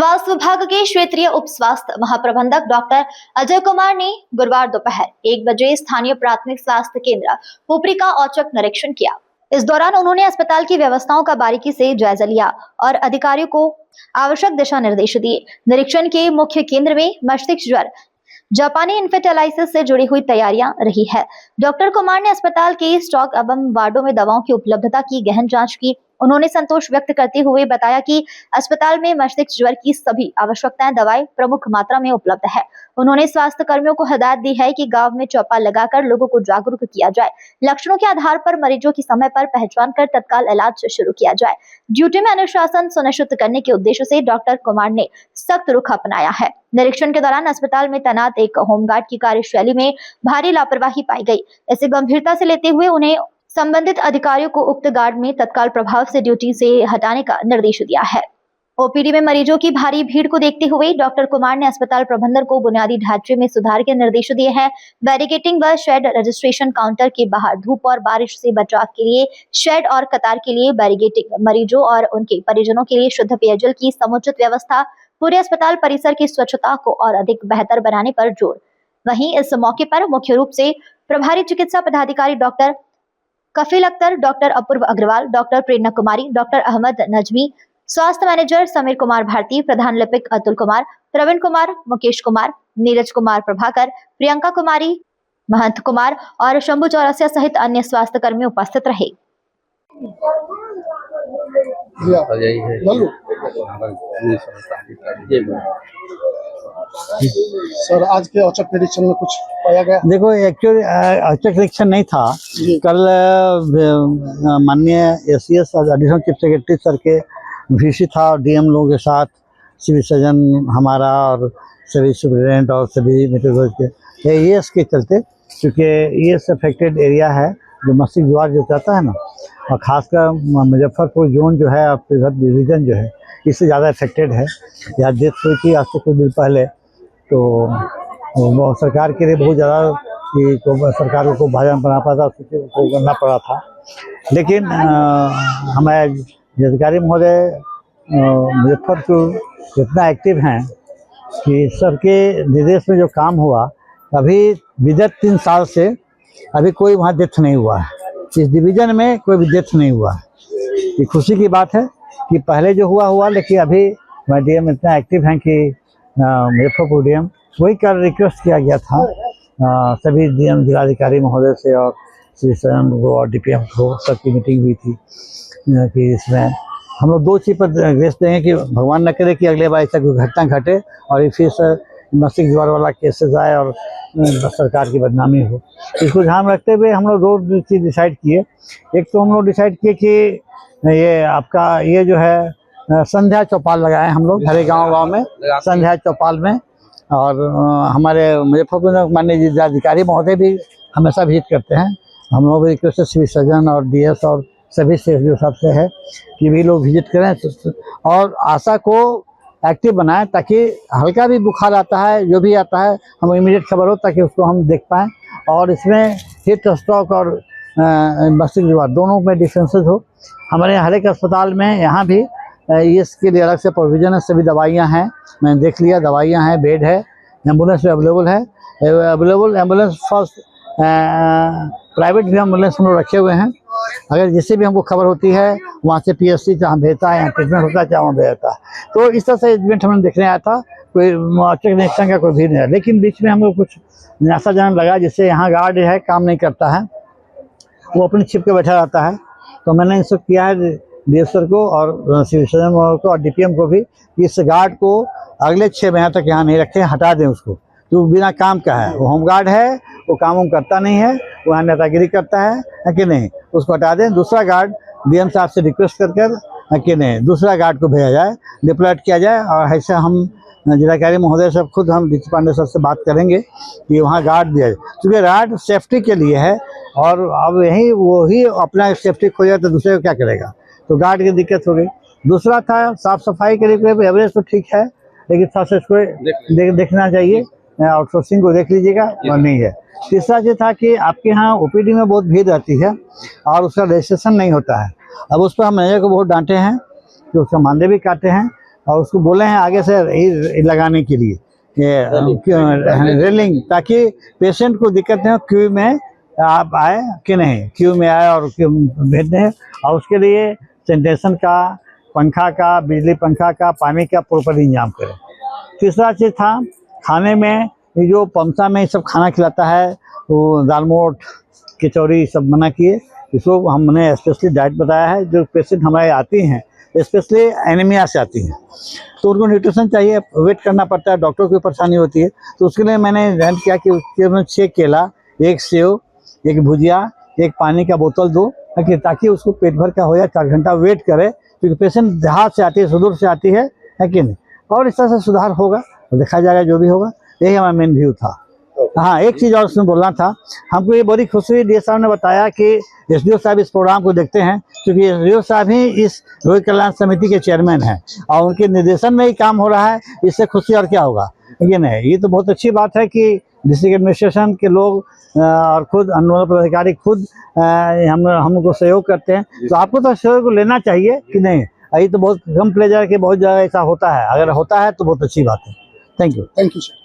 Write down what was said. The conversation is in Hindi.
स्वास्थ्य विभाग के क्षेत्रीय उप स्वास्थ्य महाप्रबंधक डॉक्टर अजय कुमार ने गुरुवार दोपहर 1 बजे स्थानीय प्राथमिक स्वास्थ्य केंद्र पुपरी का औचक निरीक्षण किया। इस दौरान उन्होंने अस्पताल की व्यवस्थाओं का बारीकी से जायजा लिया और अधिकारियों को आवश्यक दिशा निर्देश दिए। निरीक्षण के मुख्य केंद्र में मस्तिष्क ज्वर, जापानी इंफेटालाइसिस से जुड़ी हुई तैयारियां रही है। डॉक्टर कुमार ने अस्पताल के स्टॉक एवं वार्डों में दवाओं की उपलब्धता की गहन जांच की। उन्होंने संतोष व्यक्त करते हुए बताया कि अस्पताल में मस्तिष्क ज्वर की सभी आवश्यकताएं दवाएं प्रमुख मात्रा में उपलब्ध है। उन्होंने स्वास्थ्य कर्मियों को हिदायत दी है कि गांव में चौपाल लगाकर लोगों को जागरूक किया जाए। लक्षणों के आधार पर मरीजों की समय पर पहचान कर तत्काल इलाज शुरू किया जाए। ड्यूटी में अनुशासन सुनिश्चित करने के उद्देश्य से डॉक्टर कुमार ने सख्त रुख अपनाया है। निरीक्षण के दौरान अस्पताल में तैनात एक होमगार्ड की कार्यशैली में भारी लापरवाही पाई गई। इसे गंभीरता से लेते हुए उन्हें संबंधित अधिकारियों को उक्त गार्ड में तत्काल प्रभाव से ड्यूटी से हटाने का निर्देश दिया है। ओपीडी में मरीजों की भारी भीड़ को देखते हुए डॉक्टर कुमार ने अस्पताल प्रबंधन को बुनियादी ढांचे में सुधार के निर्देश दिए हैं। बैरिकेटिंग व शेड, रजिस्ट्रेशन काउंटर के बाहर धूप और बारिश से बचाव के लिए शेड और कतार के लिए बैरिकेटिंग, मरीजों और उनके परिजनों के लिए शुद्ध पेयजल की समुचित व्यवस्था, पूरे अस्पताल परिसर की स्वच्छता को और अधिक बेहतर बनाने पर जोर। वहीं इस मौके पर मुख्य रूप से प्रभारी चिकित्सा पदाधिकारी डॉक्टर कफील अख्तर, डॉक्टर अपूर्व अग्रवाल, डॉक्टर प्रेरणा कुमारी, डॉक्टर अहमद नजमी, स्वास्थ्य मैनेजर समीर कुमार भारती, प्रधान लिपिक अतुल कुमार, प्रवीण कुमार, मुकेश कुमार, नीरज कुमार प्रभाकर, प्रियंका कुमारी, महंत कुमार और शंभू चौरसिया सहित अन्य स्वास्थ्य कर्मी उपस्थित रहे। सर, आज के औचक निरीक्षण में कुछ पाया गया? देखो, एक्चुअली औचक निरीक्षण नहीं था। कल माननीय ACS additional chief secretary sir के वीसी था और डीएम लोगों के साथ सिविल सर्जन हमारा और सभी सुप्रिटेंडेंट और सभी मेट्रोलॉजी के एएस के चलते, क्योंकि एएस अफेक्टेड एरिया है जो मस्तिष्क ज्वर जो चाहता है ना, और ख़ासकर मुजफ्फरपुर जोन जो है, डिवीज़न जो है, इससे ज़्यादा अफेक्टेड है। यहाँ डेथ हुई थी आज से कुछ दिन पहले, तो सरकार के लिए बहुत ज़्यादा कि तो सरकार को भाजन बना पाता को करना पड़ा था। लेकिन हमारे जिलाधिकारी महोदय मुजफ्फरपुर इतना एक्टिव हैं कि सर के निर्देश में जो काम हुआ, अभी विगत 3 साल से अभी कोई वहाँ डेथ नहीं हुआ है। इस डिवीज़न में कोई भी डेथ नहीं हुआ है। ये खुशी की बात है कि पहले जो हुआ, लेकिन अभी डीएम इतना एक्टिव हैं कि मुजफ्फरपुर डीएम वही कर रिक्वेस्ट किया गया था सभी डीएम जिलाधिकारी महोदय से और सिविल सर्जन को और डीपीएम को, सबकी मीटिंग हुई थी कि इसमें हम लोग 2 चीज़ पर ग्रेस देंगे कि भगवान न करे कि अगले बार ऐसा कोई घटना घटे और ये फिर से मस्तिष्क ज्वर वाला केसेस आए और सरकार की बदनामी हो। इसको ध्यान रखते हुए हम लोग 2 चीज़ डिसाइड किए। एक तो हम लोग डिसाइड किए कि ये आपका ये जो है संध्या चौपाल लगाए हम लोग हर गांव में, संध्या चौपाल में। और हमारे मुजफ्फरपुर माननीय जिलाधिकारी महोदय भी हमेशा विजिट करते हैं। हम लोग रिक्वेस्ट सिविल सर्जन और डीएस और सभी से जो सबसे है कि भी लोग विजिट करें और आशा को एक्टिव बनाएं, ताकि हल्का भी बुखार आता है, जो भी आता है, हम इमीडिएट खबर हो ताकि उसको हम देख पाएँ। और इसमें हीट स्ट्रोक और मस्तिष्क ज्वर दोनों में डिफरेंसेस हो। हमारे हर एक अस्पताल में यहाँ भी इसके लिए अलग से प्रोविज़न है, सभी दवाइयाँ हैं, मैंने देख लिया, दवाइयाँ हैं, बेड है, एम्बुलेंस भी अवेलेबल है, एम्बुलेंस फर्स्ट प्राइवेट भी एम्बुलेंस हम लोग रखे हुए हैं। अगर जिससे भी हमको खबर होती है वहाँ से पीएससी जहाँ भेजता है, यहाँ ट्रीटमेंट होता है, जहाँ भेजता है। तो इस तरह से इवेंट हमने देखने आया था। कोई औचक निरीक्षण का कोई भी नहीं है, लेकिन बीच में हमको कुछ निराशाजनक लगा, जिससे यहाँ गार्ड है काम नहीं करता है, वो अपनी छिप के बैठा रहता है। तो मैंने इंस्ट्रक्ट किया है डीएस सर को और सिविल सर्जन को और डीपीएम को भी कि इस गार्ड को अगले 6 महीने तक यहाँ नहीं रखें, हटा दें उसको, जो बिना काम का है। वो होमगार्ड है, वो काम करता नहीं है, वहाँ नेतागिरी करता है कि नहीं, उसको हटा दें। दूसरा गार्ड डीएम साहब से रिक्वेस्ट कर कि नहीं, दूसरा गार्ड को भेजा जाए, डिप्लॉयड किया जाए। और ऐसे हम जिलाधिकारी महोदय सब खुद हम डीसी पांडे सर से बात करेंगे कि वहाँ गार्ड दिया जाए, क्योंकि गार्ड सेफ्टी के लिए है। और अब यही वो ही अपना सेफ्टी खो जाए तो दूसरे को क्या करेगा, तो गार्ड की दिक्कत हो गई। दूसरा था साफ़ सफाई के लिए, एवरेज तो ठीक है, लेकिन थोड़ा सा इसको देखना चाहिए, आउटसोर्सिंग को देख लीजिएगा और नहीं है। तीसरा ये था कि आपके यहाँ ओपीडी में बहुत भीड़ रहती है और उसका रजिस्ट्रेशन नहीं होता है। अब उस पर हम मैनेजर को बहुत डांटे हैं कि उसका मानदेय भी काटे हैं, और उसको बोले हैं आगे से ये लगाने के लिए ये रेलिंग, ताकि पेशेंट को दिक्कत नहीं हो, क्यू में आप आए कि नहीं, क्यू में आए और क्यू भेजते हैं। और उसके लिए सैनिटेशन का, पंखा का, बिजली पंखा का, पानी का प्रॉपर इंतजाम करें। तीसरा चीज़ था खाने में, ये जो पमसा में सब खाना खिलाता है, वो दाल मोठ, कचौड़ी सब मना किए। इसको हमने स्पेशली डाइट बताया है। जो पेशेंट हमारे आती हैं स्पेशली एनीमिया से आती हैं, तो उनको न्यूट्रिशन चाहिए, वेट करना पड़ता है, डॉक्टर को परेशानी होती है। तो उसके लिए मैंने ध्यान किया कि उसके में 6 केला, 1 सेव, 1 भुजिया, 1 पानी का बोतल दो, ताकि उसको पेट भर का हो या 4 घंटा वेट करे, क्योंकि पेशेंट देहात से आती है, सुदूर से आती है कि नहीं। और इस तरह से सुधार होगा, तो देखा जाएगा जो भी होगा। यही हमारा मेन व्यू था। हाँ, एक चीज़ और उसमें बोलना था, हमको ये बड़ी खुशी हुई, डीएस साहब ने बताया कि एसडीओ साहब इस प्रोग्राम को देखते हैं, क्योंकि एसडीओ साहब ही इस रोगी कल्याण समिति के चेयरमैन हैं और उनके निर्देशन में ही काम हो रहा है। इससे खुशी और क्या होगा, लेकिन ये तो बहुत अच्छी बात है कि डिस्ट्रिक्ट एडमिनिस्ट्रेशन के लोग और खुद अनुमोदन पदाधिकारी खुद हमको सहयोग करते हैं। तो आपको तो सहयोग लेना चाहिए कि नहीं। ये तो बहुत कम प्लेजर है कि बहुत जगह ऐसा होता है, अगर होता है तो बहुत अच्छी बात है। Thank you. Thank you sir.